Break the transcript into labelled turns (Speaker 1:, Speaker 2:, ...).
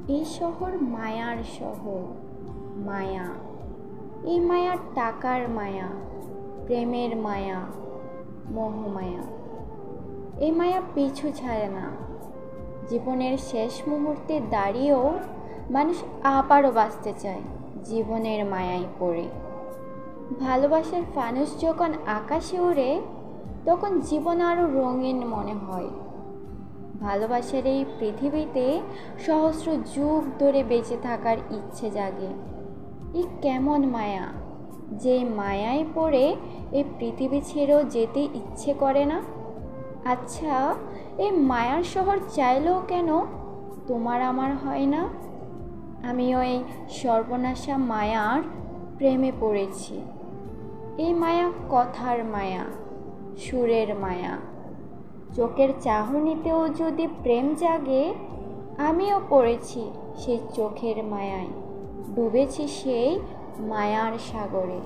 Speaker 1: এই শহর মায়ার শহর। মায়া, এই মায়া টাকার মায়া, প্রেমের মায়া, মোহমায়া। এই মায়া পিছু ছাড়ে না। জীবনের শেষ মুহূর্তে দাঁড়িয়েও মানুষ আবারও বাঁচতে চায় জীবনের মায়ায় পড়ে। ভালোবাসার ফানুস যখন আকাশে ওড়ে, তখন জীবন আরও রঙিন মনে হয়। ভালোবাসার এই পৃথিবীতে সহস্র যুগ ধরে বেঁচে থাকার ইচ্ছে জাগে। এই কেমন মায়া, যে মায়ায় পড়ে এই পৃথিবী ছেড়েও যেতে ইচ্ছে করে না। আচ্ছা, এই মায়ার শহর চাইলেও কেন তোমার আমার হয় না? আমিও এই সর্বনাশা মায়ার প্রেমে পড়েছি। এই মায়া কথার মায়া, সুরের মায়া। চোখের চাহনিতেও যদি প্রেম জাগে, আমিও পড়েছি সেই চোখের মায়ায়, ডুবেছি সেই মায়ার সাগরে।